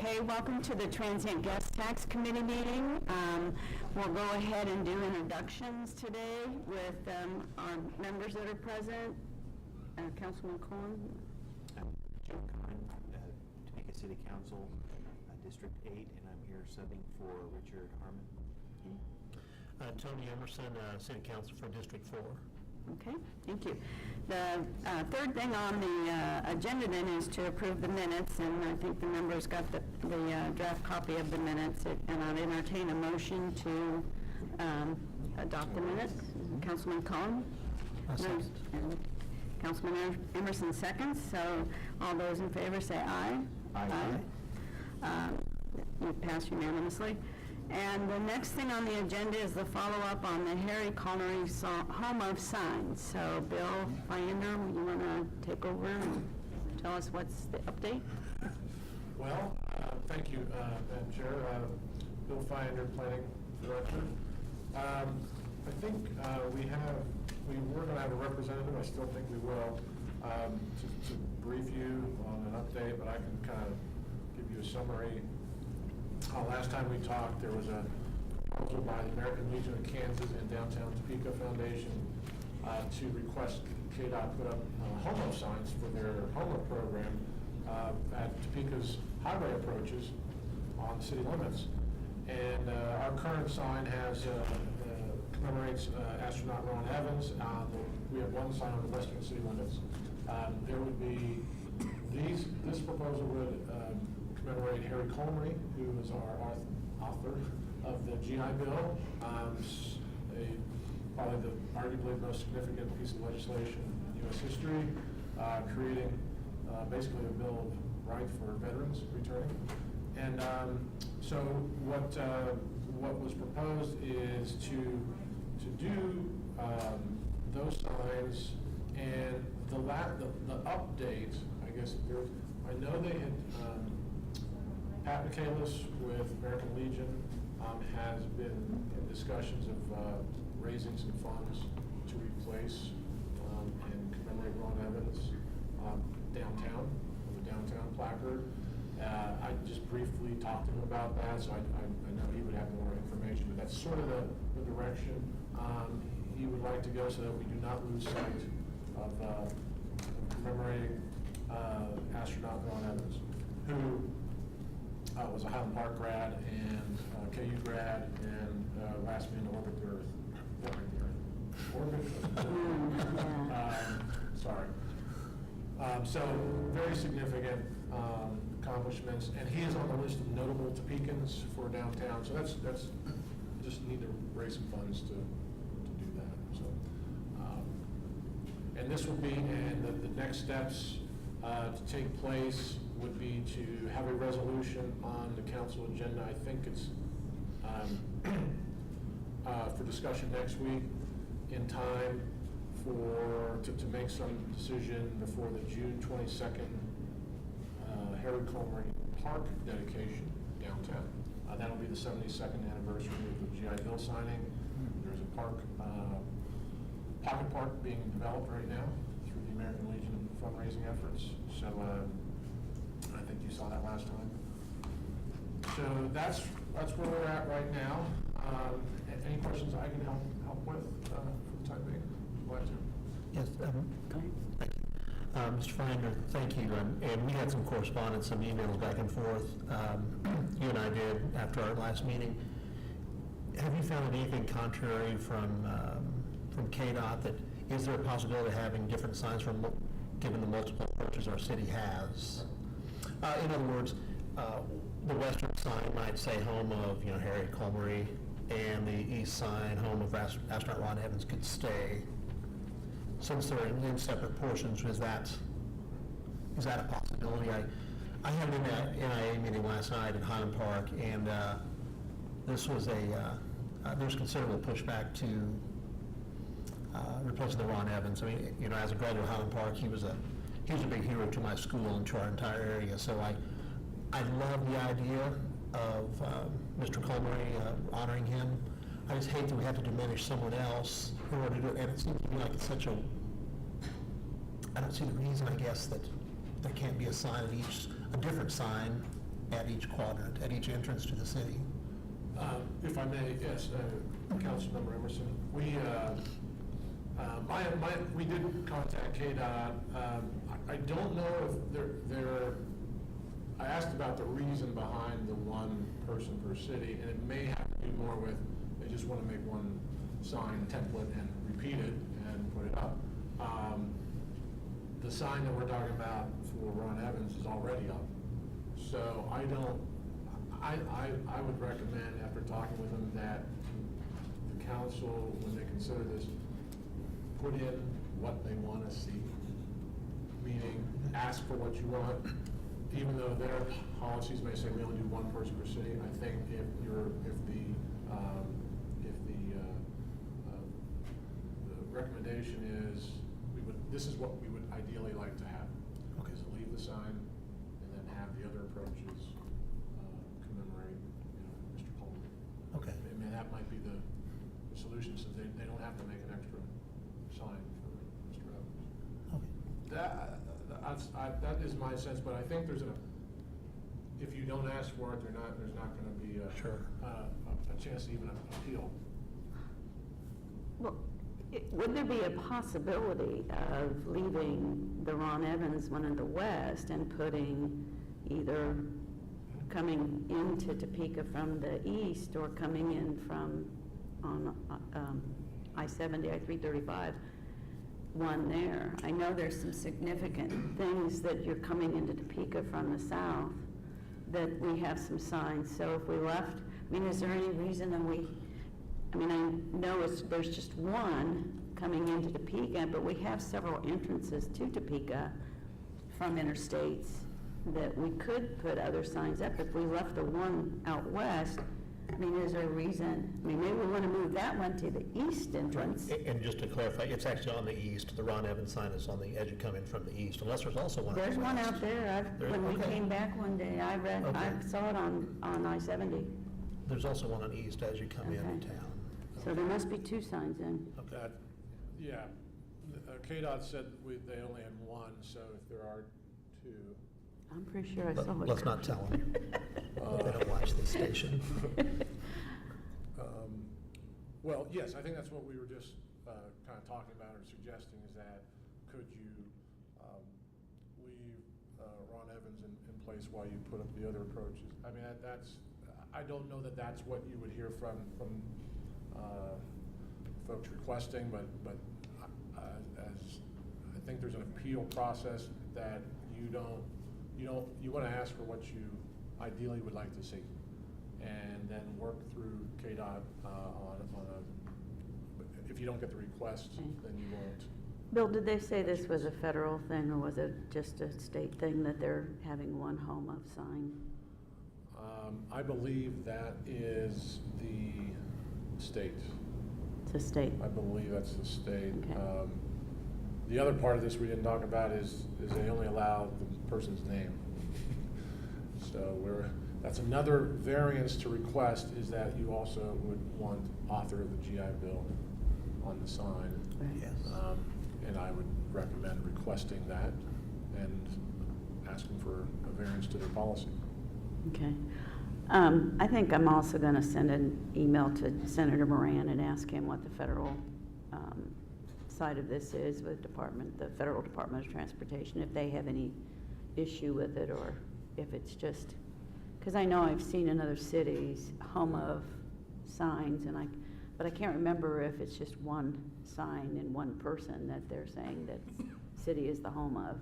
Okay, welcome to the Transient Guest Tax Committee meeting. We'll go ahead and do introductions today with our members that are present. Councilman Cohen. Joe Kine, Topeka City Council, District 8, and I'm here subbing for Richard Harmon. Okay. Tony Emmerson, City Council for District 4. Okay, thank you. The third thing on the agenda then is to approve the minutes, and I think the members got the draft copy of the minutes, and I'd entertain a motion to adopt the minutes. Councilman Cohen? And Councilman Emmerson seconds, so all those in favor say aye. Aye. You pass unanimously. And the next thing on the agenda is the follow-up on the Harry Connery Home of Signs. So, Bill Fiander, you want to take over and tell us what's the update? Well, thank you, Madam Chair. Bill Fiander, Planning Director. I think we were going to have a representative. I still think we will to brief you on an update, but I can kind of give you a summary. Last time we talked, there was a proposal by the American Legion of Kansas and Downtown Topeka Foundation to request KDOT put up homo signs for their homo program at Topeka's highway approaches on city limits. And our current sign has commemorates astronaut Ron Evans. We have one sign on the western city limits. There would be this proposal would commemorate Harry Comrie, who is our author of the GI Bill, probably arguably the most significant piece of legislation in U.S. history, creating basically a Bill of Rights for veterans returning. And so what was proposed is to do those signs, and the update, I guess, I know they had Pat Michaelis with American Legion has been in discussions of raising some funds to replace and commemorate Ron Evans downtown, with a downtown placard. I just briefly talked to him about that, so I know he would have more information, but that's sort of the direction he would like to go, so that we do not lose sight of commemorating astronaut Ron Evans, who was a Highland Park grad and KU grad, and last man to orbit the Earth. Sorry. So very significant accomplishments, and he is on the list of notable Topekans for downtown. So that's just need to raise some funds to do that. So, and this would be, and the next steps to take place would be to have a resolution on the council agenda. I think it's for discussion next week, in time to make some decision before the June 22nd Harry Comrie Park dedication downtown. That'll be the 72nd anniversary of the GI Bill signing. There's a pocket park being developed right now through the American Legion fundraising efforts. So I think you saw that last time. So that's where we're at right now. Any questions I can help with for the time being? Glad to. Yes, thank you. Mr. Fiander, thank you. And we had some correspondence, some emails back and forth. You and I did after our last meeting. Have you found anything contrary from KDOT? That is there a possibility of having different signs given the multiple approaches our city has? In other words, the western sign might say home of Harry Comrie, and the east sign, home of astronaut Ron Evans, could stay. Since they're in separate portions, is that a possibility? I had an NIA meeting last night at Highland Park, and this was there's considerable pushback to replacing the Ron Evans. I mean, as a graduate of Highland Park, he was a big hero to my school and to our entire area. So I love the idea of Mr. Comrie honoring him. I just hate that we have to diminish someone else in order to do it. And it seems to me like it's such a, I don't see the reason, I guess, that there can't be a sign of a different sign at each quadrant, at each entrance to the city? If I may, yes, Councilmember Emmerson, we did contact KDOT. I don't know if I asked about the reason behind the one person per city, and it may have to do more with, they just want to make one sign template and repeat it and put it up. The sign that we're talking about for Ron Evans is already up. So I would recommend, after talking with them, that the council, when they consider this, put in what they want to see. Meaning, ask for what you want, even though their policies may say we only do one person per city. I think if the recommendation is, this is what we would ideally like to have. Okay. Is leave the sign and then have the other approaches commemorate, Mr. Coleman. Okay. I mean, that might be the solution, so they don't have to make an extra sign for Mr. Evans. Okay. That is my sense, but I think if you don't ask for it, there's not going to be a chance to even appeal. Well, would there be a possibility of leaving the Ron Evans one in the west and putting either coming into Topeka from the east or coming in from on I-70, I-335, one there? I know there's some significant things that you're coming into Topeka from the south that we have some signs. So if we left, I mean, is there any reason that I know there's just one coming into Topeka, but we have several entrances to Topeka from interstates that we could put other signs up. If we left the one out west, I mean, is there a reason? I mean, maybe we want to move that one to the east entrance. And just to clarify, it's actually on the east. The Ron Evans sign is on the edge of coming from the east, unless there's also one. There's one out there. When we came back one day, I saw it on I-70. There's also one on the east as you come into Okay. town. So there must be two signs in. Yeah. KDOT said they only had one, so if there are two. I'm pretty sure I saw it. Let's not tell them. They don't watch this station. Well, yes, I think that's what we were just kind of talking about or suggesting, is that could you leave Ron Evans in place while you put up the other approaches? I mean, I don't know that that's what you would hear from folks requesting, but as I think there's an appeal process that you want to ask for what you ideally would like to see, and then work through KDOT if you don't get the request, then you won't. Bill, did they say this was a federal thing, or was it just a state thing that they're having one home of sign? I believe that is the state. It's a state. I believe that's the state. Okay. The other part of this we didn't talk about is they only allow the person's name. So that's another variance to request, is that you also would want author of the GI Bill on the sign. Right. Yes. And I would recommend requesting that and asking for a variance to their policy. Okay. I think I'm also going to send an email to Senator Moran and ask him what the federal side of this is with the Federal Department of Transportation, if they have any issue with it, or if it's just, because I know I've seen in other cities home of signs, but I can't remember if it's just one sign and one person that they're saying that city is the home of.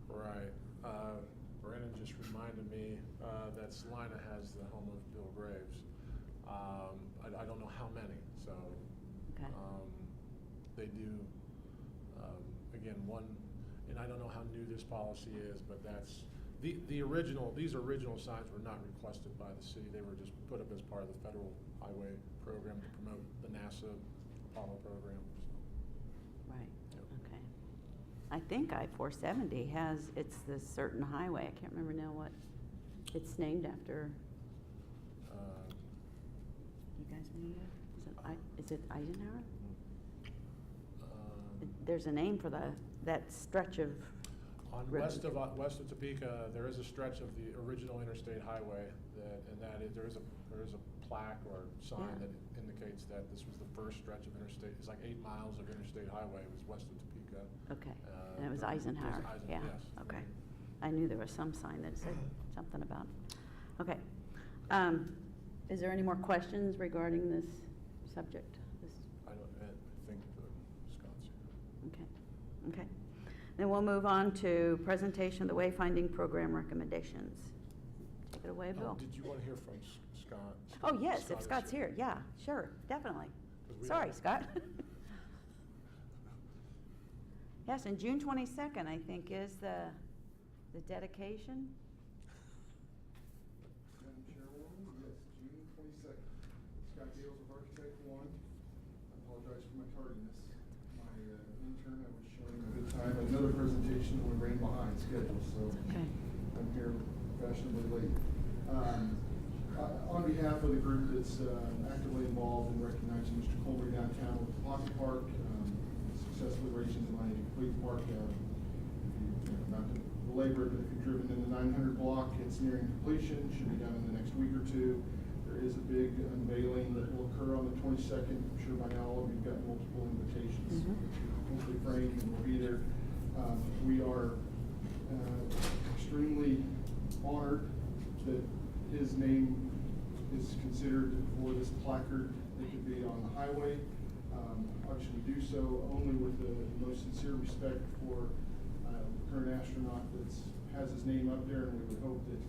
Right. Brandon just reminded me that Salina has the home of Bill Graves. I don't know how many, so Okay. they do, again, one, and I don't know how new this policy is, but that's, these original signs were not requested by the city. They were just put up as part of the federal highway program to promote the NASA Apollo program. So. Right. Yep. Okay. I think I-470 it's this certain highway. I can't remember now what it's named after. You guys remember? Is it Eisenhower? There's a name for that stretch of. On west of Topeka, there is a stretch of the original interstate highway there is a plaque or sign Yeah. that indicates that this was the first stretch of interstate. It's like 8 miles of interstate highway was west of Topeka. Okay, and it was It was Eisenhower, yeah, yes. okay. I knew there was some sign that said something about, okay. Is there any more questions regarding this subject? I think Scott's here. Okay, okay. Then we'll move on to presentation of the wayfinding program recommendations. Take it away, Bill. Did you want to hear from Scott? Oh, yes, if is Scott's here, yeah, sure, definitely. 'Cause we Sorry, don't- Scott. Yes, and June 22nd, I think, is the dedication. Madam Chairwoman, yes, June 22nd. Scott Gales of Architect One. I apologize for my tardiness. My intern, I was showing a good time. Another presentation, we ran behind schedule, so Okay. I'm here fashionably late. On behalf of the group that's actively involved in recognizing Mr. Colby downtown with the Pocket Park, successfully raising the money to complete the park. Not to belabor it, but if you've driven in the 900 block, it's nearing completion, should be done in the next week or two. There is a big unveiling that will occur on the 22nd. I'm sure by now all of you've got multiple invitations. Hopefully Frank and will be there. We are extremely honored that his name is considered for this placard that could be on the highway. Obviously, we do so only with the most sincere respect for the current astronaut that has his name up there, and we would hope that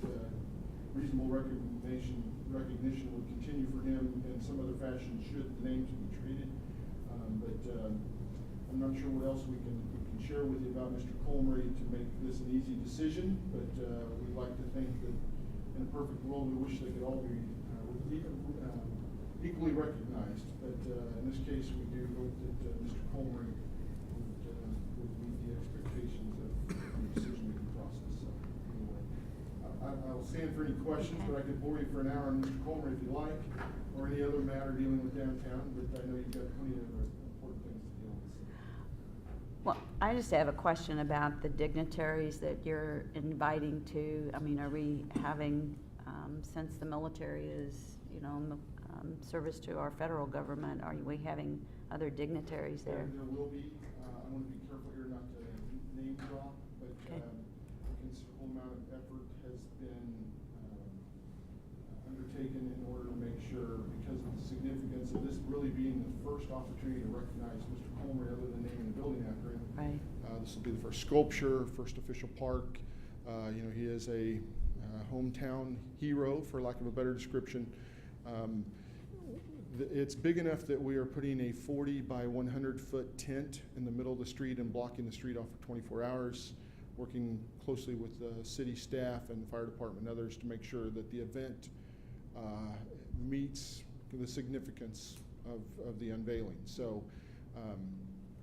reasonable recognition would continue for him in some other fashion should the names be treated. I'm not sure what else we can share with you about Mr. Colmery to make this an easy decision, but we'd like to think that in a perfect world, we wish they could all be equally recognized. But in this case, we do hope that Mr. Colmery would meet the expectations of the decision-making process. So anyway, I'll stand for any questions, but I could bore you for an hour on Mr. Colmery if you like, or any other matter dealing with downtown, but I know you've got plenty of important things to deal with. Well, I just have a question about the dignitaries that you're inviting to. I mean, are we having, since the military is, service to our federal government, are we having other dignitaries there? There will be. I want to be careful here not to name drop, but Okay. a considerable amount of effort has been undertaken in order to make sure, because of the significance of this really being the first opportunity to recognize Mr. Colmery other than naming the building after him. Right. This will be the first sculpture, first official park. He is a hometown hero, for lack of a better description. It's big enough that we are putting a 40 by 100 foot tent in the middle of the street and blocking the street off for 24 hours, working closely with the city staff and the fire department and others to make sure that the event meets the significance of the unveiling. So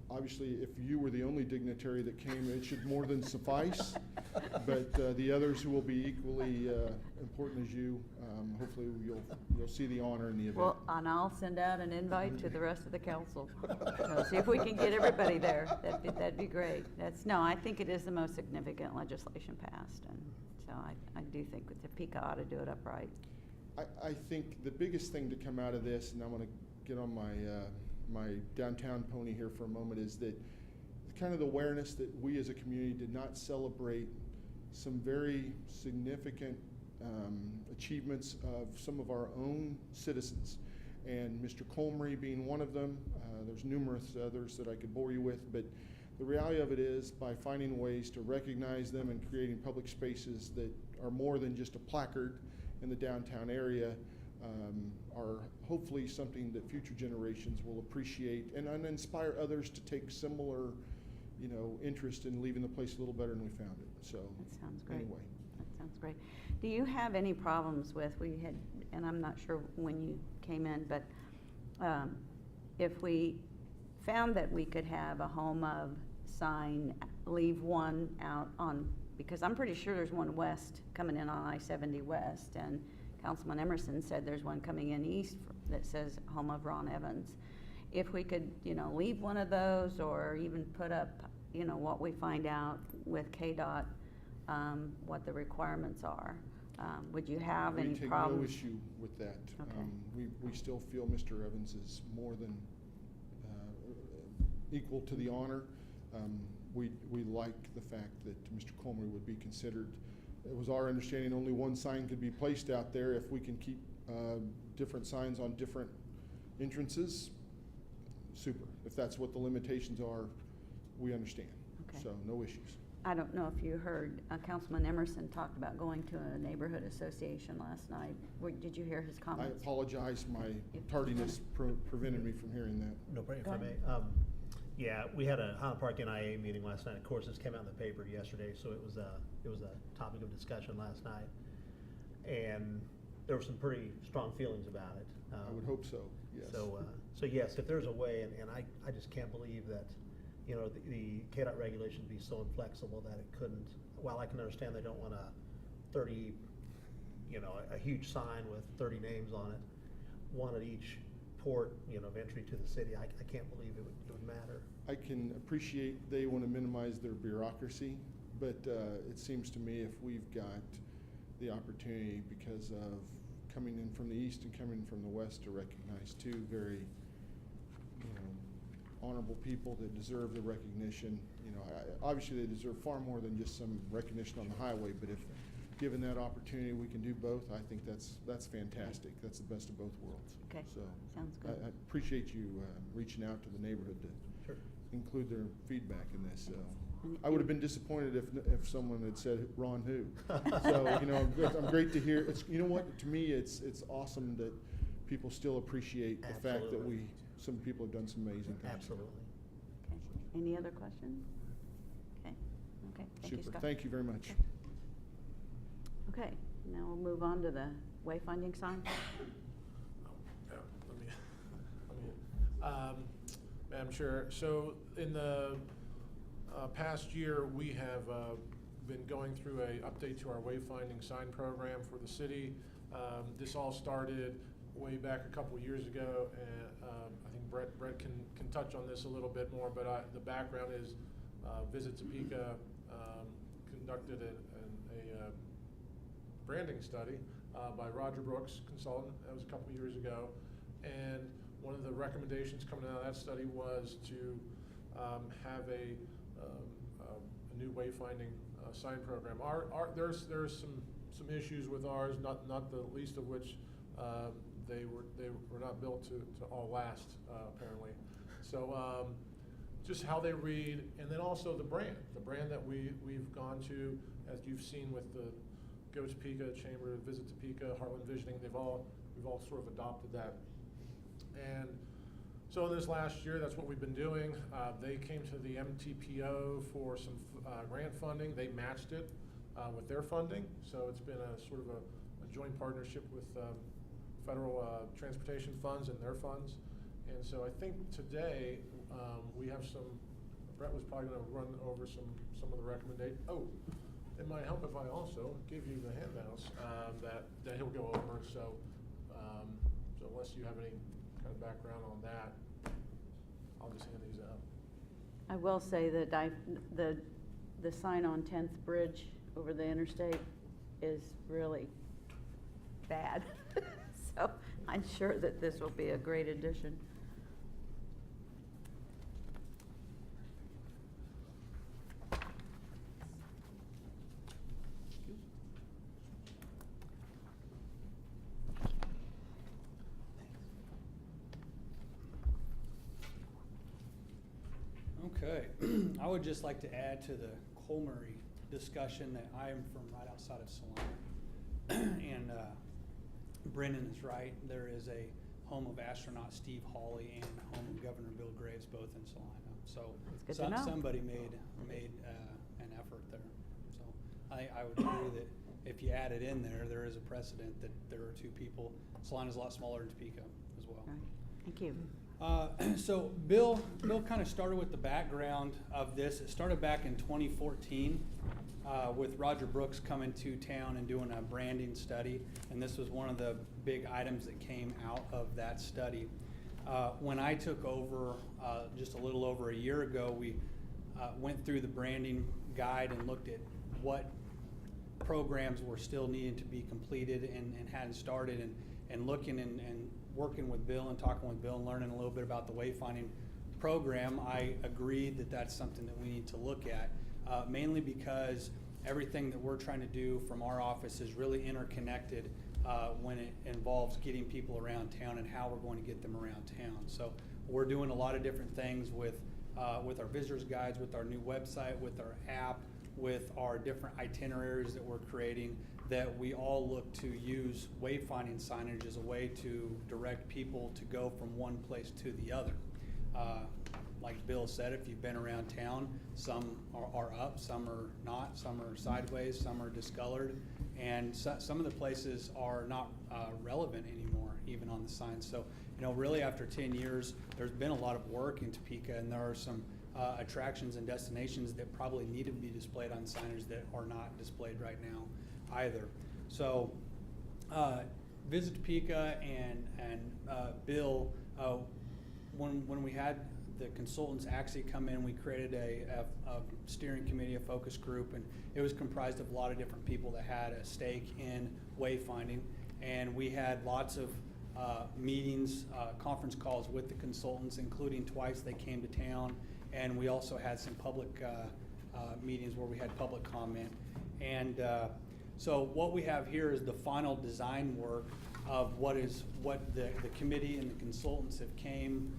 obviously, if you were the only dignitary that came, it should more than suffice. But the others who will be equally important as you, hopefully you'll see the honor in the event. Well, and I'll send out an invite to the rest of the council. See if we can get everybody there. That'd be great. I think it is the most significant legislation passed, and so I do think that Topeka ought to do it upright. I think the biggest thing to come out of this, and I'm going to get on my downtown pony here for a moment, is that kind of the awareness that we as a community did not celebrate some very significant achievements of some of our own citizens, and Mr. Colmery being one of them. There's numerous others that I could bore you with, but the reality of it is, by finding ways to recognize them and creating public spaces that are more than just a placard in the downtown area, are hopefully something that future generations will appreciate and inspire others to take similar, interest in leaving the place a little better than we found it. So That sounds great. Anyway. That sounds great. Do you have any problems with, and I'm not sure when you came in, but if we found that we could have a home of sign, leave one out on, because I'm pretty sure there's one west coming in on I-70 West, and Councilman Emmerson said there's one coming in east that says home of Ron Evans. If we could, leave one of those, or even put up, what we find out with KDOT, what the requirements are. Would you have any We take problems? no issue with that. Okay. We still feel Mr. Evans is more than equal to the honor. We like the fact that Mr. Coleman would be considered. It was our understanding only one sign could be placed out there. If we can keep different signs on different entrances, super. If that's what the limitations are, we understand. Okay. So no issues. I don't know if you heard, Councilman Emmerson talked about going to a neighborhood association last night. Did you hear his I comments? apologize, my tardiness prevented me from hearing that. No problem, if Go I may. ahead. Yeah, we had a Highland Park NIA meeting last night. Of course, this came out in the paper yesterday, so it was a topic of discussion last night. And there were some pretty strong feelings about it. I would hope so, yes. So yes, if there's a way, and I just can't believe that, the KDOT regulations be so inflexible that it couldn't, while I can understand they don't want a huge sign with 30 names on it, one at each port, of entry to the city, I can't believe it would matter. I can appreciate they want to minimize their bureaucracy, but it seems to me if we've got the opportunity because of coming in from the east and coming from the west to recognize two very honorable people that deserve the recognition. Obviously they deserve far more than just some recognition on the highway, but if given that opportunity we can do both, I think that's fantastic. That's the best of both worlds. Okay, So sounds good. I appreciate you reaching out to the neighborhood to Sure. include their feedback in this. And- I would have been disappointed if someone had said Ron who. So I'm great to hear. You know what? To me, it's awesome that people still appreciate the fact that Absolutely. some people have done some amazing things. Absolutely. Okay. Any other questions? Okay. Thank you, Super. Scott. Thank you very much. Okay, now we'll move on to the wayfinding sign. Yeah, Madam Chair, so in the past year, we have been going through a update to our wayfinding sign program for the city. This all started way back a couple years ago, and I think Brett can touch on this a little bit more, but the background is Visit Topeka conducted a branding study by Roger Brooks Consultant. That was a couple years ago, and one of the recommendations coming out of that study was to have a new wayfinding sign program. There's some issues with ours, not the least of which they were not built to all last apparently. So just how they read, and then also the brand that we've gone to, as you've seen with the Go Topeka, Chamber, Visit Topeka, Heartland Visioning, we've all sort of adopted that. And so this last year, that's what we've been doing. They came to the MTPO for some grant funding. They matched it with their funding. So it's been a sort of a joint partnership with federal transportation funds and their funds. And so I think today we have Brett was probably going to run over some of the recommendations. Oh, it might help if I also give you the handouts that he'll go over. So unless you have any kind of background on that, I'll just hand these out. I will say that the sign on 10th Bridge over the interstate is really bad. So I'm sure that this will be a great addition. Okay, I would just like to add to the Colmary discussion that I am from right outside of Salina. And Brendan is right, there is a home of astronaut Steve Hawley and home of Governor Bill Graves, both in Salina. So That's good to know. somebody made an effort there. So I would agree that if you add it in there, there is a precedent that there are two people. Salina's a lot smaller than Topeka as well. Right. Thank you. So Bill kind of started with the background of this. It started back in 2014 with Roger Brooks coming to town and doing a branding study, and this was one of the big items that came out of that study. When I took over just a little over a year ago, we went through the branding guide and looked at what programs were still needing to be completed and hadn't started, and looking and working with Bill and talking with Bill and learning a little bit about the wayfinding program, I agreed that that's something that we need to look at, mainly because everything that we're trying to do from our office is really interconnected when it involves getting people around town and how we're going to get them around town. So we're doing a lot of different things with our visitors guides, with our new website, with our app, with our different itineraries that we're creating, that we all look to use wayfinding signage as a way to direct people to go from one place to the other. Like Bill said, if you've been around town, some are up, some are not, some are sideways, some are discolored, and some of the places are not relevant anymore, even on the signs. So, really after 10 years, there's been a lot of work in Topeka, and there are some attractions and destinations that probably need to be displayed on signage that are not displayed right now either. So Visit Topeka and Bill, when we had the consultants actually come in, we created a steering committee, a focus group, and it was comprised of a lot of different people that had a stake in wayfinding, and we had lots of meetings, conference calls with the consultants, including twice they came to town, and we also had some public meetings where we had public comment. And so what we have here is the final design work of what the committee and the consultants have came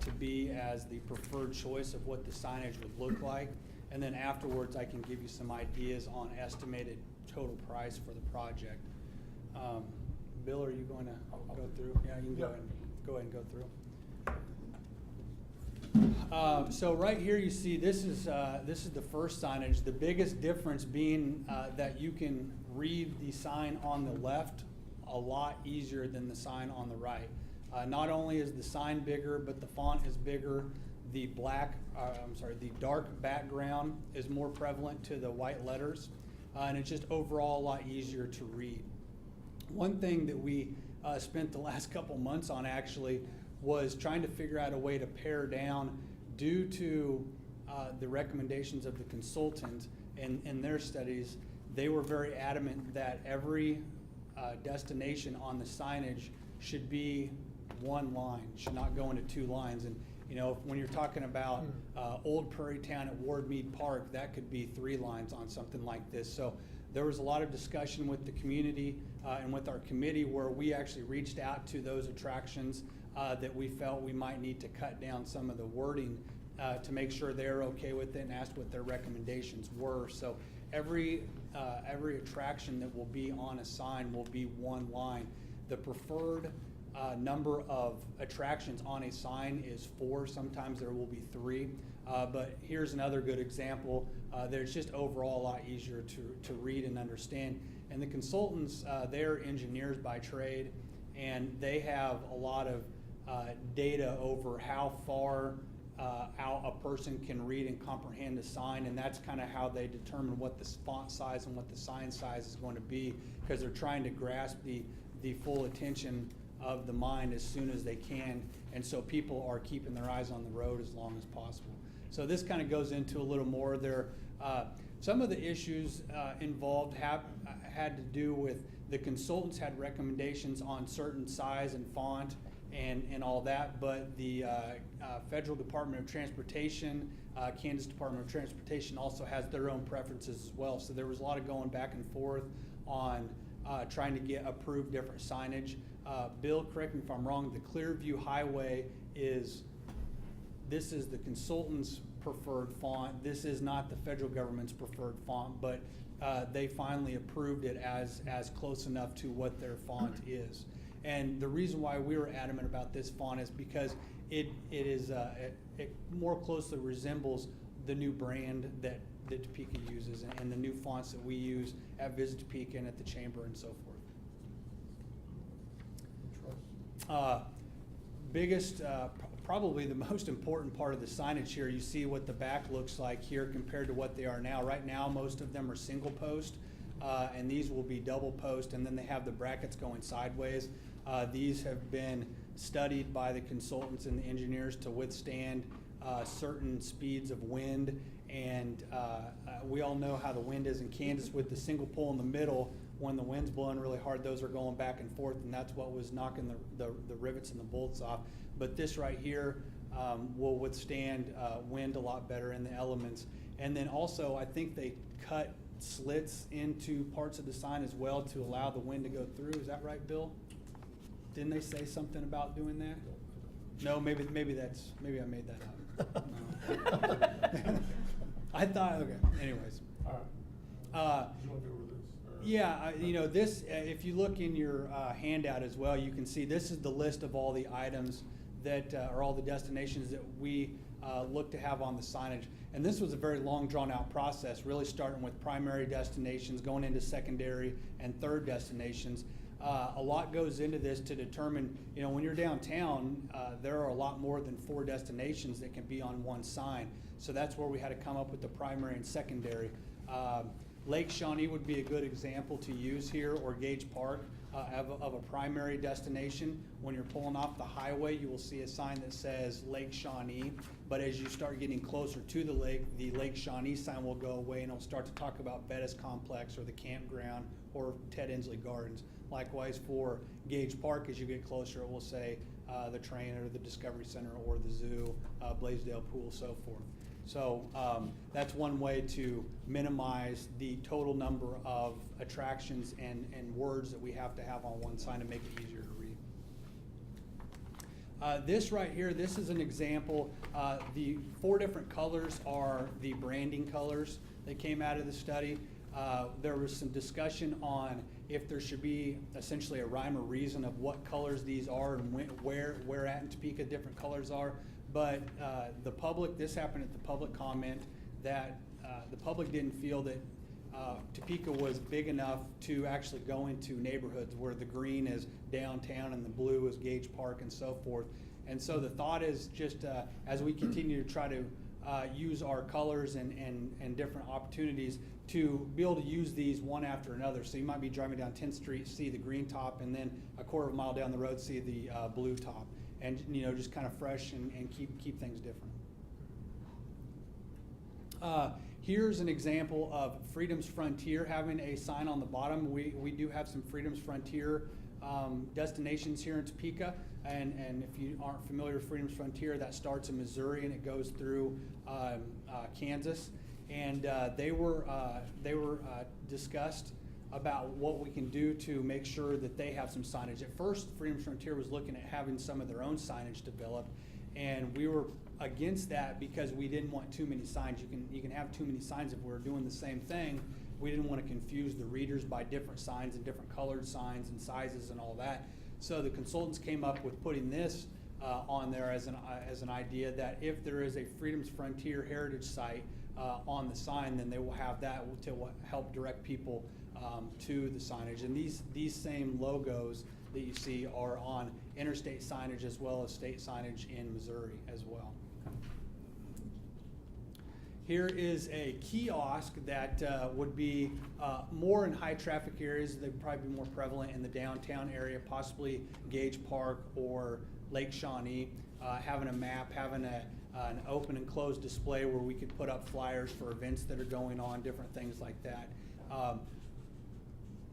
to be as the preferred choice of what the signage would look like. And then afterwards, I can give you some ideas on estimated total price for the project. Bill, are you going to go through? Yeah, you can go ahead and go through. So right here you see this is the first signage. The biggest difference being that you can read the sign on the left a lot easier than the sign on the right. Not only is the sign bigger, but the font is bigger. The dark background is more prevalent to the white letters, and it's just overall a lot easier to read. One thing that we spent the last couple months on actually was trying to figure out a way to pare down, due to the recommendations of the consultant in their studies. They were very adamant that every destination on the signage should be one line, should not go into two lines. And when you're talking about Old Prairie Town at Ward Mead Park, that could be 3 lines on something like this. So there was a lot of discussion with the community and with our committee, where we actually reached out to those attractions that we felt we might need to cut down some of the wording to make sure they're okay with it, and asked what their recommendations were. So every attraction that will be on a sign will be one line. The preferred number of attractions on a sign is 4. Sometimes there will be 3. But here's another good example. There's just overall a lot easier to read and understand. And the consultants, they're engineers by trade, and they have a lot of data over how far out a person can read and comprehend a sign, and that's kind of how they determine what the font size and what the sign size is going to be, because they're trying to grasp the full attention of the mind as soon as they can, and so people are keeping their eyes on the road as long as possible. So this kind of goes into a little more there. Some of the issues involved had to do with the consultants had recommendations on certain size and font and all that, but the Federal Department of Transportation, Kansas Department of Transportation also has their own preferences as well. So there was a lot of going back and forth on trying to get approved different signage. Bill, correct me if I'm wrong, the Clearview Highway is the consultant's preferred font. This is not the federal government's preferred font, but they finally approved it as close enough to what their font is. And the reason why we were adamant about this font is because it more closely resembles the new brand that Topeka uses, and the new fonts that we use at Visit Topeka and at the Chamber and so forth. Biggest, probably the most important part of the signage here, you see what the back looks like here compared to what they are now. Right now, most of them are single post, and these will be double post, and then they have the brackets going sideways. These have been studied by the consultants and the engineers to withstand certain speeds of wind, and we all know how the wind is in Kansas with the single pole in the middle. When the wind's blowing really hard, those are going back and forth, and that's what was knocking the rivets and the bolts off. But this right here will withstand wind a lot better in the elements. And then also, I think they cut slits into parts of the sign as well to allow the wind to go through. Is that right, Bill? Didn't they say something about doing that? No, maybe I made that up. No. I thought, okay, anyways. All right. Do you want to go over this? Or- Yeah, you know, this, if you look in your handout as well, you can see this is the list of all the items that are all the destinations that we look to have on the signage. And this was a very long, drawn-out process, really starting with primary destinations, going into secondary and third destinations. A lot goes into this to determine, you know, when you're downtown, there are a lot more than 4 destinations that can be on one sign. So that's where we had to come up with the primary and secondary. Lake Shawnee would be a good example to use here, or Gage Park of a primary destination. When you're pulling off the highway, you will see a sign that says Lake Shawnee, but as you start getting closer to the Lake Shawnee sign will go away, and it'll start to talk about Bettis Complex or the campground or Ted Inslee Gardens. Likewise for Gage Park, as you get closer, it will say the train or the Discovery Center or the zoo, Blaisdell Pool, so forth. So that's one way to minimize the total number of attractions and words that we have to have on one sign to make it easier to read. This right here, this is an example. The 4 different colors are the branding colors that came out of the study. There was some discussion on if there should be essentially a rhyme or reason of what colors these are and where at in Topeka different colors are. But the public, this happened at the public comment, that the public didn't feel that Topeka was big enough to actually go into neighborhoods where the green is downtown and the blue is Gage Park and so forth. And so the thought is just as we continue to try to use our colors and different opportunities to be able to use these one after another. So you might be driving down 10th Street, see the green top, and then a quarter of a mile down the road, see the blue top. And, you know, just kind of fresh and keep things different. Here's an example of Freedom's Frontier having a sign on the bottom. We do have some Freedom's Frontier destinations here in Topeka. And if you aren't familiar with Freedom's Frontier, that starts in Missouri and it goes through Kansas. And they were discussed about what we can do to make sure that they have some signage. At first, Freedom's Frontier was looking at having some of their own signage developed, and we were against that because we didn't want too many signs. You can have too many signs if we're doing the same thing. We didn't want to confuse the readers by different signs and different colored signs and sizes and all that. So the consultants came up with putting this on there as an idea that if there is a Freedom's Frontier heritage site on the sign, then they will have that to help direct people to the signage. And these same logos that you see are on interstate signage as well as state signage in Missouri as well. Here is a kiosk that would be more in high traffic areas. They'd probably be more prevalent in the downtown area, possibly Gage Park or Lake Shawnee, having a map, having an open and closed display where we could put up flyers for events that are going on, different things like that.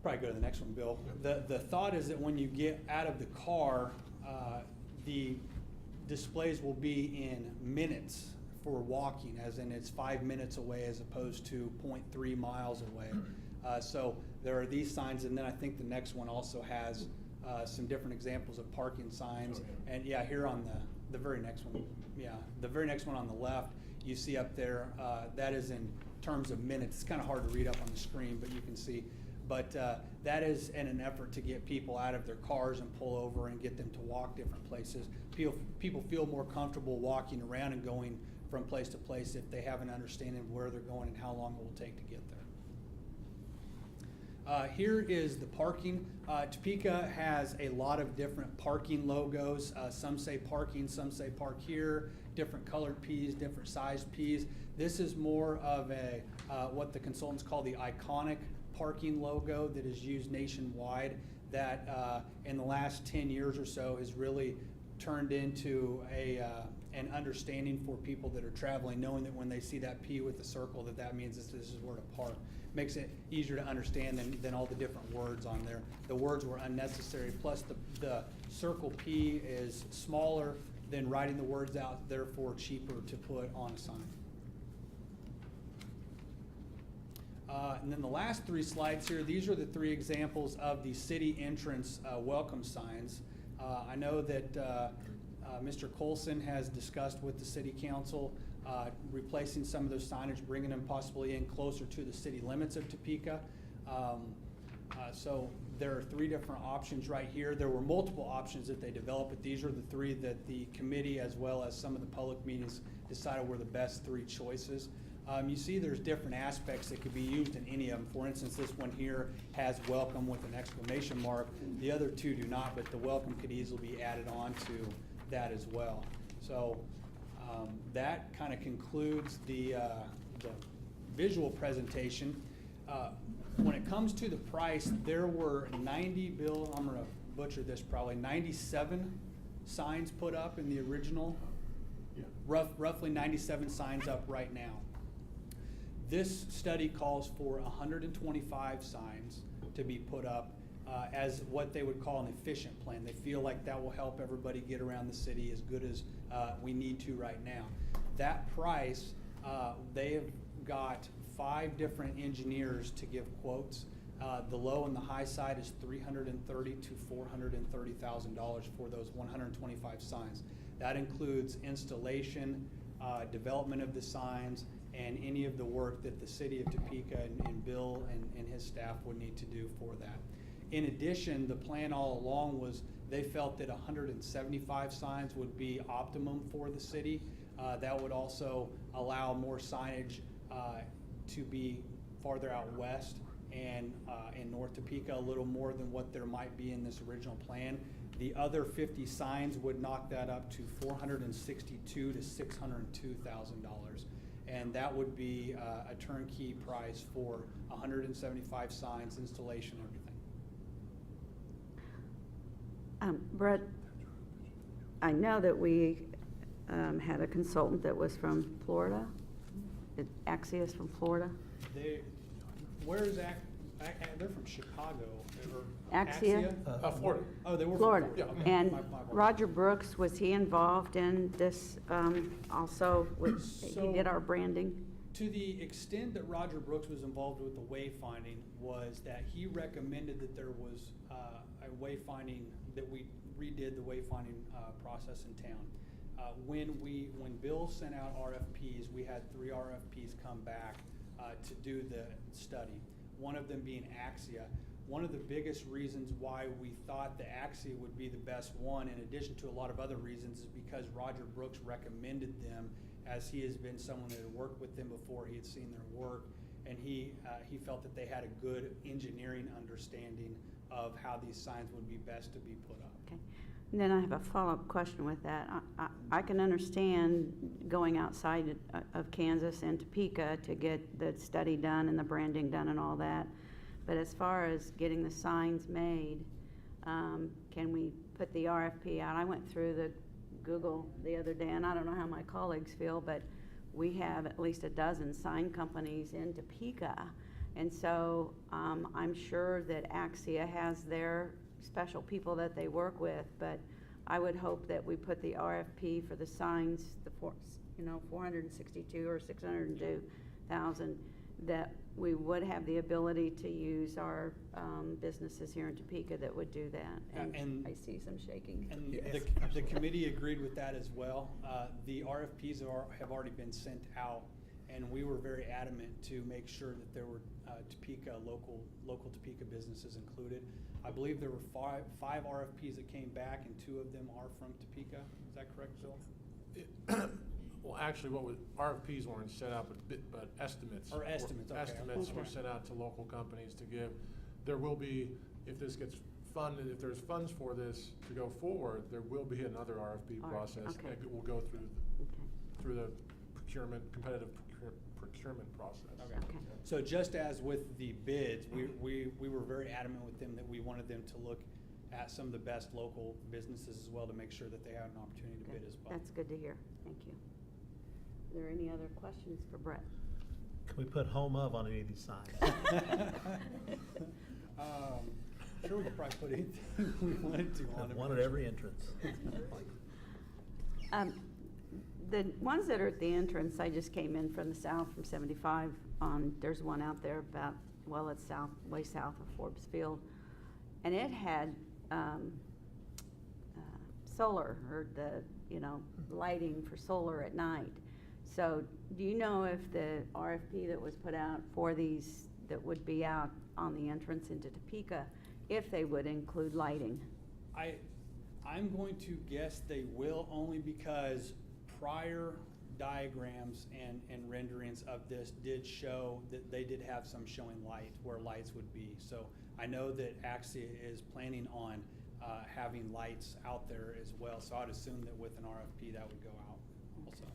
Probably go to the next one, Bill. The thought is that when you get out of the car, the displays will be in minutes for walking, as in it's 5 minutes away as opposed to 0.3 miles away. So there are these signs, and then I think the next one also has some different examples of parking signs. And yeah, here on the very next one, the very next one on the left, you see up there, that is in terms of minutes. It's kind of hard to read up on the screen, but you can see. But that is in an effort to get people out of their cars and pull over and get them to walk different places. People feel more comfortable walking around and going from place to place if they have an understanding of where they're going and how long it will take to get there. Here is the parking. Topeka has a lot of different parking logos. Some say parking, some say park here, different colored P's, different sized P's. This is more of a what the consultants call the iconic parking logo that is used nationwide, that in the last 10 years or so has really turned into an understanding for people that are traveling, knowing that when they see that P with the circle, that means this is where to park. Makes it easier to understand than all the different words on there. The words were unnecessary, plus the circle P is smaller than writing the words out, therefore cheaper to put on a sign. And then the last 3 slides here, these are the 3 examples of the city entrance welcome signs. I know that Mr. Colson has discussed with the city council replacing some of those signage, bringing them possibly in closer to the city limits of Topeka. So there are 3 different options right here. There were multiple options that they developed, but these are the 3 that the committee, as well as some of the public meetings, decided were the best 3 choices. You see there's different aspects that could be used in any of them. For instance, this one here has welcome with an exclamation mark. The other 2 do not, but the welcome could easily be added on to that as well. So that kind of concludes the visual presentation. When it comes to the price, there were 90, Bill, I'm going to butcher this probably, 97 signs put up in the original. Yeah. Roughly 97 signs up right now. This study calls for 125 signs to be put up as what they would call an efficient plan. They feel like that will help everybody get around the city as good as we need to right now. That price, they have got 5 different engineers to give quotes. The low and the high side is $330,000 to $430,000 for those 125 signs. That includes installation, development of the signs, and any of the work that the city of Topeka and Bill and his staff would need to do for that. In addition, the plan all along was they felt that 175 signs would be optimum for the city. That would also allow more signage to be farther out west and in North Topeka, a little more than what there might be in this original plan. The other 50 signs would knock that up to $462,000 to $602,000. And that would be a turnkey price for 175 signs, installation, everything. Brett, I know that we had a consultant that was from Florida. Axios from Florida. Where is they're from Chicago. Axia? Florida. Oh, they were Florida. from Florida. Okay. And My apologies. Roger Brooks, was he involved in this also? He did our branding? To the extent that Roger Brooks was involved with the wayfinding was that he recommended that there was a wayfinding, that we redid the wayfinding process in town. When Bill sent out RFPs, we had 3 RFPs come back to do the study, one of them being Axia. One of the biggest reasons why we thought the Axia would be the best one, in addition to a lot of other reasons, is because Roger Brooks recommended them, as he has been someone that had worked with them before. He had seen their work, and he felt that they had a good engineering understanding of how these signs would be best to be put up. Okay. And then I have a follow-up question with that. I can understand going outside of Kansas and Topeka to get the study done and the branding done and all that. But as far as getting the signs made, can we put the RFP out? I went through the Google the other day, and I don't know how my colleagues feel, but we have at least a dozen sign companies in Topeka. And so I'm sure that Axia has their special people that they work with, but I would hope that we put the RFP for the signs, the 462 or 602,000, that we would have the ability to use our businesses here in Topeka that would do that. And I see some shaking. And the committee agreed with that as well. The RFPs have already been sent out, and we were very adamant to make sure that there were Topeka, local Topeka businesses included. I believe there were five RFPs that came back, and 2 of them are from Topeka. Is that correct, Bill? Well, actually, RFPs weren't set out, but estimates. Or estimates, okay. Estimates were Okay. sent out to local companies to give. There will be, if this gets funded, if there's funds for this to go forward, there will be another RFP process. Okay. It will go through the competitive procurement process. Okay. So just as with the bids, we were very adamant with them that we wanted them to look at some of the best local businesses as well to make sure that they have an opportunity to Good. bid as well. That's good to hear. Thank you. Are there any other questions for Brett? Can we put home of on any of these signs? Sure, we could probably put anything we wanted to on it. One at every entrance. The ones that are at the entrance, I just came in from the south, from 75 on, there's one out there about, well, it's south, way south of Forbes Field. And it had solar, or the, lighting for solar at night. So do you know if the RFP that was put out for these, that would be out on the entrance into Topeka, if they would include lighting? I'm going to guess they will, only because prior diagrams and renderings of this did show that they did have some showing light, where lights would be. So I know that Axia is planning on having lights out there as well. So I'd assume that with an RFP that would go out also.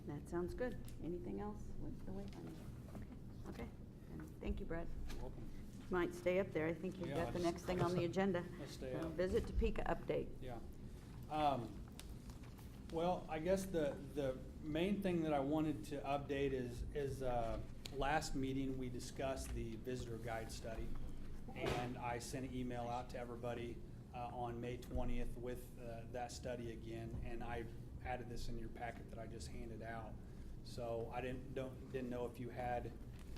That sounds good. Anything else with the wayfinding? Okay. And thank you, Brett. You're welcome. Might stay up there. I think you've Yeah, got the let's- next thing on the agenda. let's stay So up. Visit Topeka update. Yeah. Well, I guess the main thing that I wanted to update is last meeting, we discussed the visitor guide study. And I sent an email out to everybody on May 20th with that study again. And I added this in your packet that I just handed out. So I didn't know if you had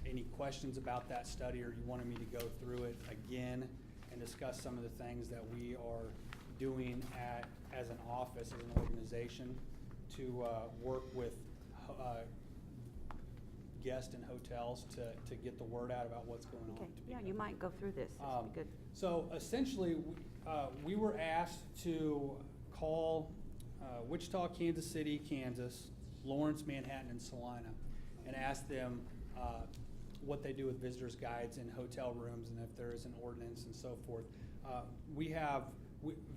any questions about that study, or you wanted me to go through it again and discuss some of the things that we are doing as an office, as an organization, to work with guests and hotels to get the word out about what's going on. Okay, in yeah, Topeka. you might go through this. This would be good. So essentially, we were asked to call Wichita, Kansas City, Kansas, Lawrence, Manhattan, and Salina, and ask them what they do with visitors guides in hotel rooms, and if there is an ordinance and so forth.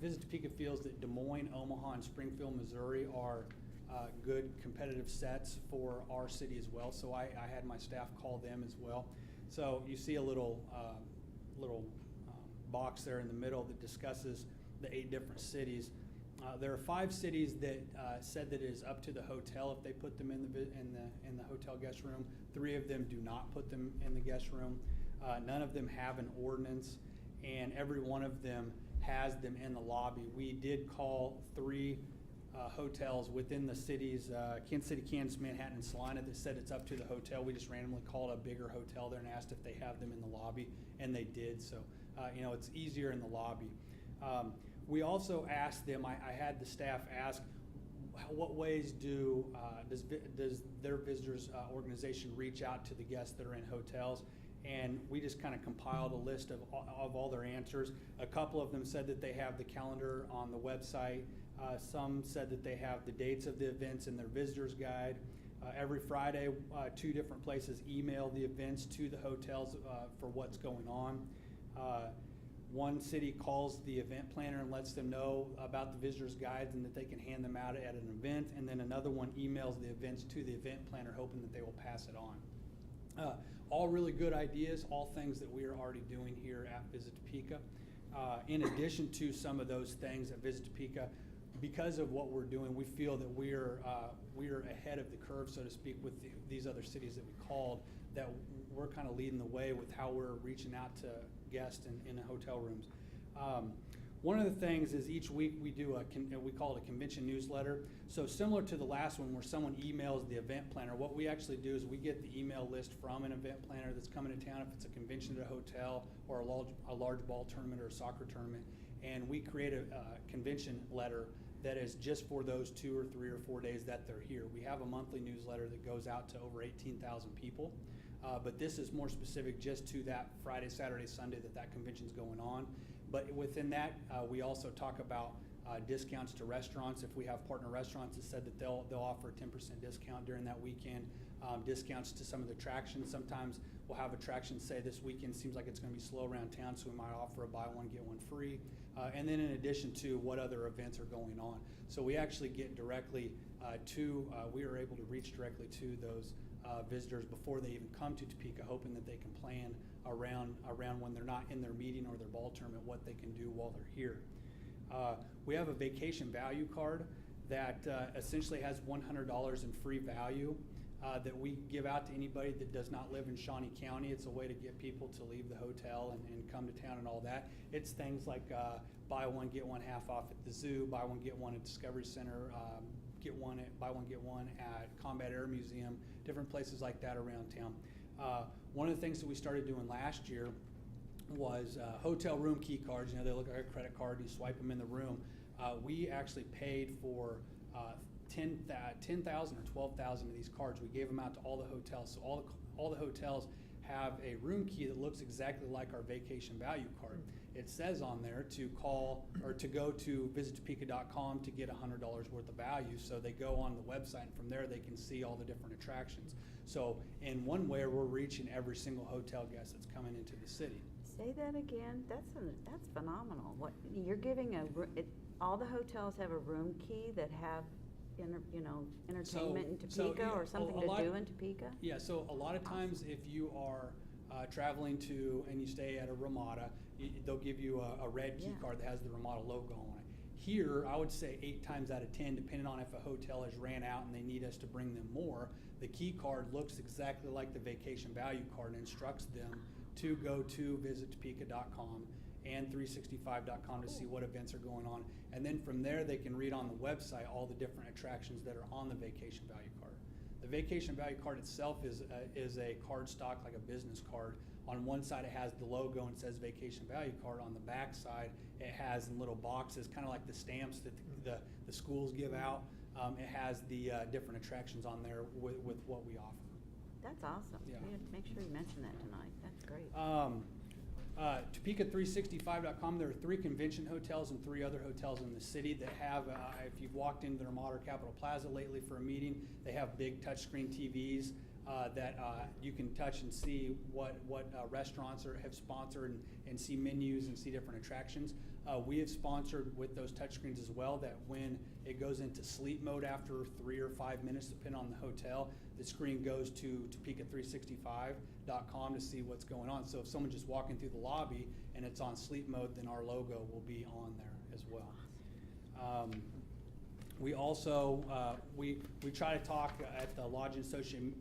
Visit Topeka feels that Des Moines, Omaha, and Springfield, Missouri are good competitive sets for our city as well. So I had my staff call them as well. So you see a little box there in the middle that discusses the 8 different cities. There are 5 cities that said that it is up to the hotel if they put them in the hotel guest room. 3 of them do not put them in the guest room. None of them have an ordinance, and every one of them has them in the lobby. We did call 3 hotels within the cities, Kansas City, Kansas, Manhattan, and Salina, that said it's up to the hotel. We just randomly called a bigger hotel there and asked if they have them in the lobby, and they did. So, it's easier in the lobby. We also asked them, I had the staff ask, what ways does their visitors organization reach out to the guests that are in hotels? And we just kind of compiled a list of all their answers. A couple of them said that they have the calendar on the website. Some said that they have the dates of the events in their visitors guide. Every Friday, 2 different places email the events to the hotels for what's going on. One city calls the event planner and lets them know about the visitors guides and that they can hand them out at an event, and then another one emails the events to the event planner, hoping that they will pass it on. All really good ideas, all things that we are already doing here at Visit Topeka. In addition to some of those things at Visit Topeka, because of what we're doing, we feel that we are ahead of the curve, so to speak, with these other cities that we called, that we're kind of leading the way with how we're reaching out to guests in the hotel rooms. One of the things is each week we do we call it a convention newsletter. So similar to the last one where someone emails the event planner, what we actually do is we get the email list from an event planner that's coming to town, if it's a convention at a hotel or a large ball tournament or a soccer tournament, and we create a convention letter that is just for those 2 or 3 or 4 days that they're here. We have a monthly newsletter that goes out to over 18,000 people. But this is more specific just to that Friday, Saturday, Sunday that convention's going on. But within that, we also talk about discounts to restaurants. If we have partner restaurants that said that they'll offer a 10% discount during that weekend, discounts to some of the attractions. Sometimes we'll have attractions say this weekend seems like it's going to be slow around town, so we might offer a buy one, get one free. And then in addition to what other events are going on. So we actually get directly we are able to reach directly to those visitors before they even come to Topeka, hoping that they can plan around when they're not in their meeting or their ball tournament, what they can do while they're here. We have a vacation value card that essentially has $100 in free value that we give out to anybody that does not live in Shawnee County. It's a way to get people to leave the hotel and come to town and all that. It's things like buy one, get one half off at the zoo, buy one, get one at Discovery Center, buy one, get one at Combat Air Museum, different places like that around town. One of the things that we started doing last year was hotel room key cards. You know, they look like a credit card, you swipe them in the room. We actually paid for 10,000 or 12,000 of these cards. We gave them out to all the hotels. So all the hotels have a room key that looks exactly like our vacation value card. It says on there to call or to go to visittopeka.com to get $100 worth of value. So they go on the website, and from there they can see all the different attractions. So in one way, we're reaching every single hotel guest that's coming into the city. Say that again. That's phenomenal. What you're giving all the hotels have a room key that have entertainment in Topeka or something to do in Topeka? Yeah, so a lot of times if you are traveling to and you stay at a Ramada, they'll give you a red key card that has the Ramada logo on it. Here, I would say 8 times out of 10, depending on if a hotel has ran out and they need us to bring them more, the key card looks exactly like the vacation value card and instructs them to go to visittopeka.com and 365.com to see what events are going on. And then from there, they can read on the website all the different attractions that are on the vacation value card. The vacation value card itself is a card stock, like a business card. On one side, it has the logo and says vacation value card. On the back side, it has in little boxes, kind of like the stamps that the schools give out. It has the different attractions on there with what we offer. That's awesome. Yeah. Make sure you mention that tonight. That's great. Topeka365.com, there are 3 convention hotels and 3 other hotels in the city that have, if you've walked into the Ramada or Capitol Plaza lately for a meeting, they have big touchscreen TVs that you can touch and see what restaurants have sponsored and see menus and see different attractions. We have sponsored with those touchscreens as well that when it goes into sleep mode after 3 or 5 minutes, depending on the hotel, the screen goes to Topeka365.com to see what's going on. So if someone's just walking through the lobby and it's on sleep mode, then our logo will be on there as well. We also, we try to talk at the Lodging Association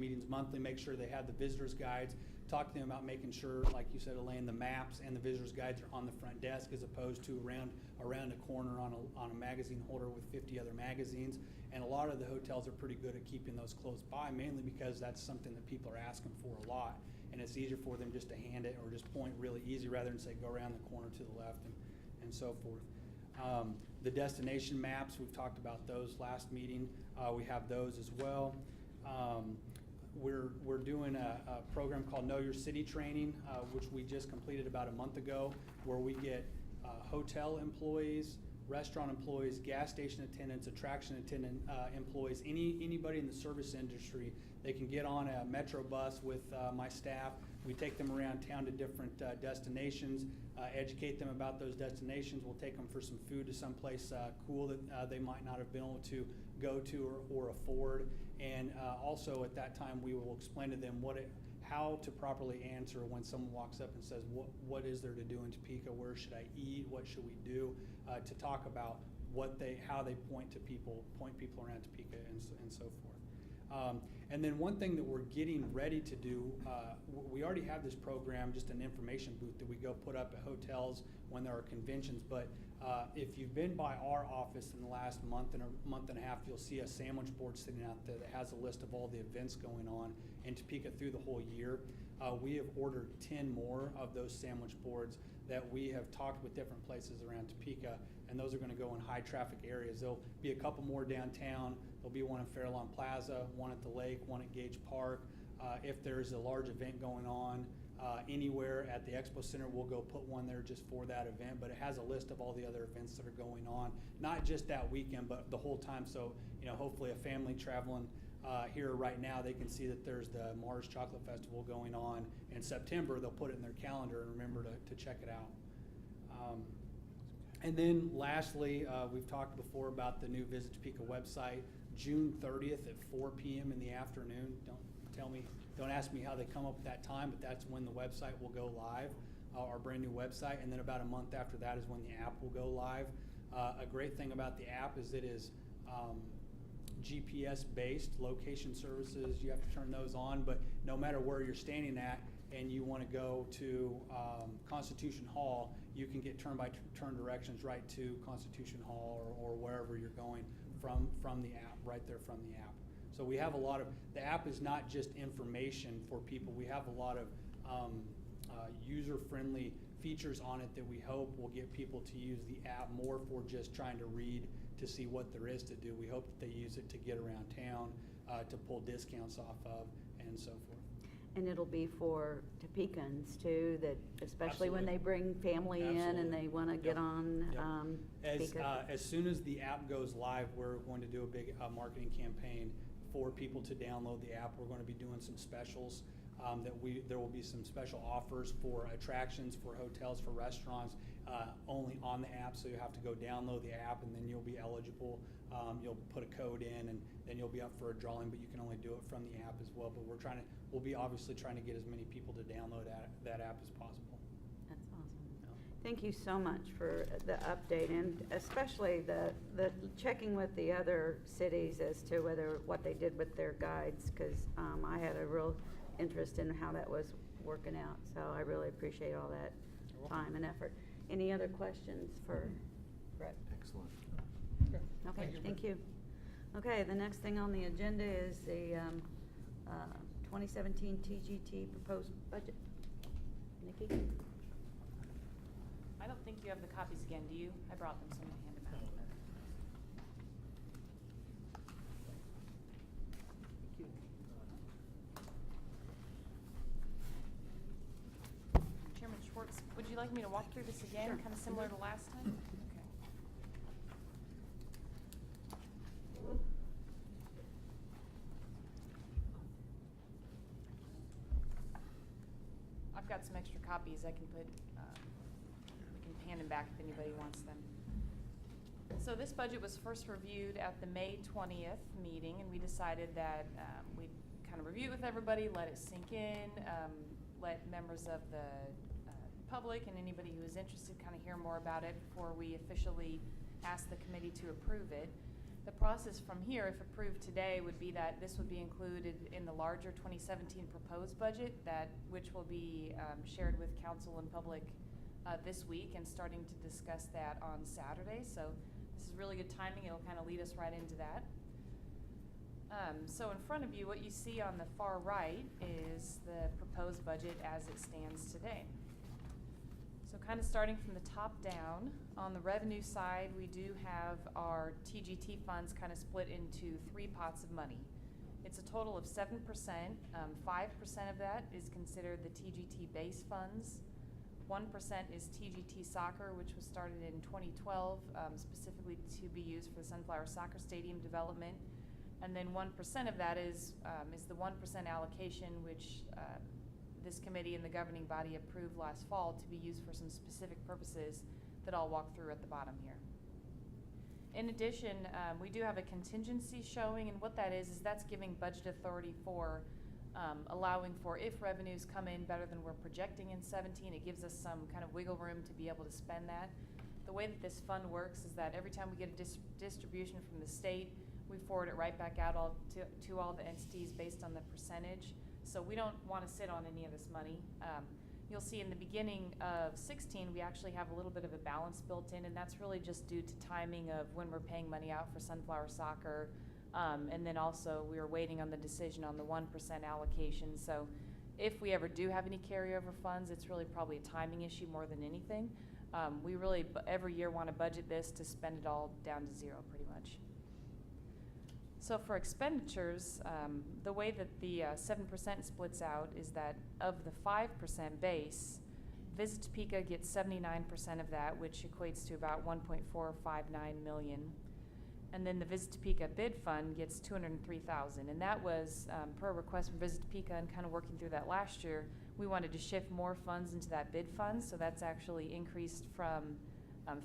meetings monthly, make sure they have the visitors guides, talk to them about making sure, like you said, Elaine, the maps and the visitors guides are on the front desk as opposed to around a corner on a magazine holder with 50 other magazines. And a lot of the hotels are pretty good at keeping those close by, mainly because that's something that people are asking for a lot. And it's easier for them just to hand it or just point really easy rather than say go around the corner to the left and so forth. The destination maps, we've talked about those last meeting. We have those as well. We're doing a program called Know Your City Training, which we just completed about a month ago, where we get hotel employees, restaurant employees, gas station attendants, attraction attendant employees, anybody in the service industry. They can get on a metro bus with my staff. We take them around town to different destinations, educate them about those destinations. We'll take them for some food to someplace cool that they might not have been able to go to or afford. And also at that time, we will explain to them how to properly answer when someone walks up and says, what is there to do in Topeka? Where should I eat? What should we do? To talk about how they point people around Topeka and so forth. And then one thing that we're getting ready to do, we already have this program, just an information booth that we go put up at hotels when there are conventions. But if you've been by our office in the last month and a half, you'll see a sandwich board sitting out there that has a list of all the events going on in Topeka through the whole year. We have ordered 10 more of those sandwich boards that we have talked with different places around Topeka, and those are going to go in high traffic areas. There'll be a couple more downtown. There'll be one in Fairlawn Plaza, one at the lake, one at Gage Park. If there's a large event going on anywhere at the Expo Center, we'll go put one there just for that event, but it has a list of all the other events that are going on, not just that weekend, but the whole time. So, hopefully a family traveling here right now, they can see that there's the Mars Chocolate Festival going on in September. They'll put it in their calendar and remember to check it out. And then lastly, we've talked before about the new Visit Topeka website, June 30th at 4 p.m. in the afternoon. Don't ask me how they come up with that time, but that's when the website will go live, our brand new website. And then about a month after that is when the app will go live. A great thing about the app is it is GPS-based location services. You have to turn those on, but no matter where you're standing at and you want to go to Constitution Hall, you can get turn directions right to Constitution Hall or wherever you're going from the app, right there from the app. So we have the app is not just information for people. We have a lot of user-friendly features on it that we hope will get people to use the app more for just trying to read to see what there is to do. We hope that they use it to get around town, to pull discounts off of, and so forth. And it'll be for Topekans too, that especially when they bring family in and they want to get on speaker. As soon as the app goes live, we're going to do a big marketing campaign for people to download the app. We're going to be doing some specials. There will be some special offers for attractions, for hotels, for restaurants, only on the app. So you have to go download the app, and then you'll be eligible. You'll put a code in, and then you'll be up for a drawing. But you can only do it from the app as well. But we'll be obviously trying to get as many people to download that app as possible. That's awesome. Thank you so much for the update, and especially the checking with the other cities as to what they did with their guides, because I had a real interest in how that was working out. So I really appreciate all that time and effort. Any other questions for Brett? Excellent. Okay, thank you. Okay, the next thing on the agenda is the 2017 TGT proposed budget. Nickie? I don't think you have the copies again, do you? I brought them, so I'm going to hand them out. Chairman Schwartz, would you like me to walk through this again, Sure. kind of similar to last time? Okay. I've got some extra copies I can put, we can hand them back if anybody wants them. So this budget was first reviewed at the May 20th meeting, and we decided that we'd kind of review it with everybody, let it sink in, let members of the public and anybody who is interested kind of hear more about it before we officially ask the committee to approve it. The process from here, if approved today, would be that this would be included in the larger 2017 proposed budget, which will be shared with council and public this week, and starting to discuss that on Saturday. So this is really good timing. It'll kind of lead us right into that. So in front of you, what you see on the far right is the proposed budget as it stands today. So kind of starting from the top down, on the revenue side, we do have our TGT funds kind of split into 3 pots of money. It's a total of 7%. 5% of that is considered the TGT base funds. 1% is TGT soccer, which was started in 2012, specifically to be used for the Sunflower Soccer Stadium development. And then 1% of that is the 1% allocation, which this committee and the governing body approved last fall to be used for some specific purposes that I'll walk through at the bottom here. In addition, we do have a contingency showing, and what that is that's giving budget authority for allowing for, if revenues come in better than we're projecting in 17, it gives us some kind of wiggle room to be able to spend that. The way that this fund works is that every time we get a distribution from the state, we forward it right back out to all the entities based on the percentage. So we don't want to sit on any of this money. You'll see in the beginning of 16, we actually have a little bit of a balance built in, and that's really just due to timing of when we're paying money out for Sunflower Soccer. And then also we were waiting on the decision on the 1% allocation. So if we ever do have any carryover funds, it's really probably a timing issue more than anything. We really every year want to budget this to spend it all down to zero pretty much. So for expenditures, the way that the 7% splits out is that of the 5% base, Visit Topeka gets 79% of that, which equates to about $1.459 million. And then the Visit Topeka bid fund gets $203,000, and that was per request from Visit Topeka, and kind of working through that last year, we wanted to shift more funds into that bid fund, so that's actually increased from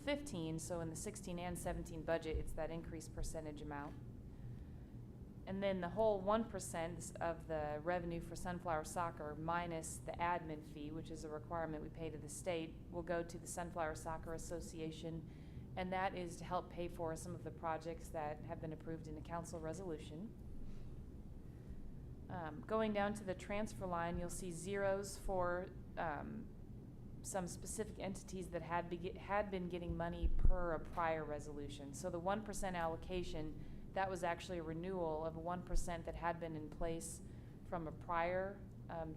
15, so in the 16 and 17 budget, it's that increased percentage amount. And then the whole 1% of the revenue for Sunflower Soccer minus the admin fee, which is a requirement we pay to the state, will go to the Sunflower Soccer Association, and that is to help pay for some of the projects that have been approved in a council resolution. Going down to the transfer line, you'll see zeros for some specific entities that had been getting money per a prior resolution. So the 1% allocation, that was actually a renewal of a 1% that had been in place from a prior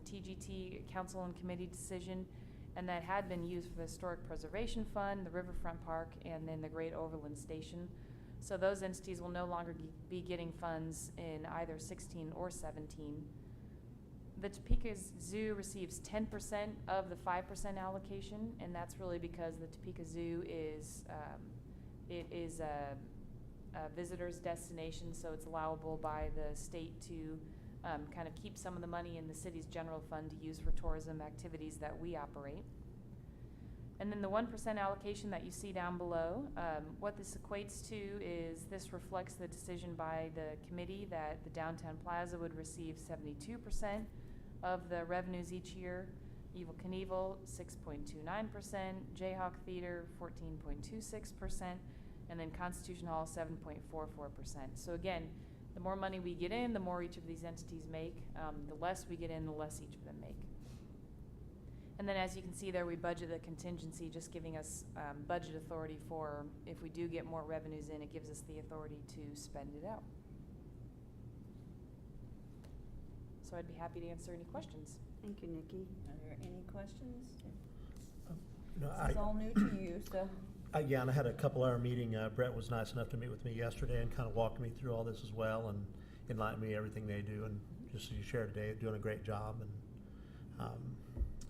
TGT Council and Committee decision, and that had been used for the Historic Preservation Fund, the Riverfront Park, and then the Great Overland Station. So those entities will no longer be getting funds in either 16 or 17. The Topeka Zoo receives 10% of the 5% allocation, and that's really because the Topeka Zoo is a visitor's destination, so it's allowable by the state to kind of keep some of the money in the city's general fund to use for tourism activities that we operate. And then the 1% allocation that you see down below, what this equates to is this reflects the decision by the committee that the Downtown Plaza would receive 72% of the revenues each year, Evel Knievel 6.29%, Jayhawk Theater 14.26%, and then Constitution Hall 7.44%. So again, the more money we get in, the more each of these entities make. The less we get in, the less each of them make. And then as you can see there, we budget the contingency, just giving us budget authority for if we do get more revenues in, it gives us the authority to spend it out. So I'd be happy to answer any questions. Thank you, Nickie. Are there any questions? No, This is all new to you, so. Yeah, and I had a couple-hour meeting. Brett was nice enough to meet with me yesterday and kind of walk me through all this as well and enlighten me everything they do. And just as you shared today, doing a great job. And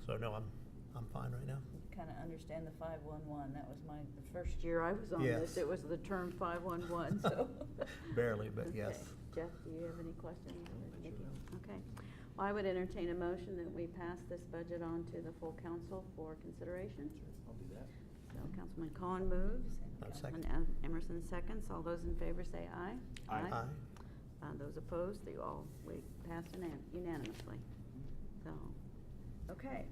so no, I'm fine right now. Kind of understand the 511. That was the first year I was on Yes. this. It was the term 511, so. Barely, but Okay. yes. Jeff, do you have any questions? Nickie? Okay. Well, I would entertain a motion that we pass this budget on to the full council for consideration. I'll do that. So Councilman Cohen moves. Second. Councilman Emmerson seconds. All those in favor say aye. Aye. Those opposed, we pass unanimously. So, okay,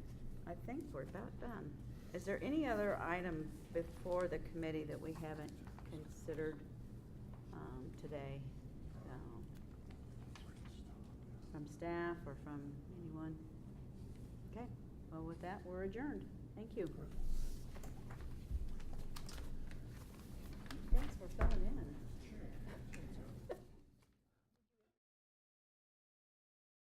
I think we're about done. Is there any other item before the committee that we haven't considered today? From staff or from anyone? Okay, well, with that, we're adjourned. Thank you. Thanks for filling in.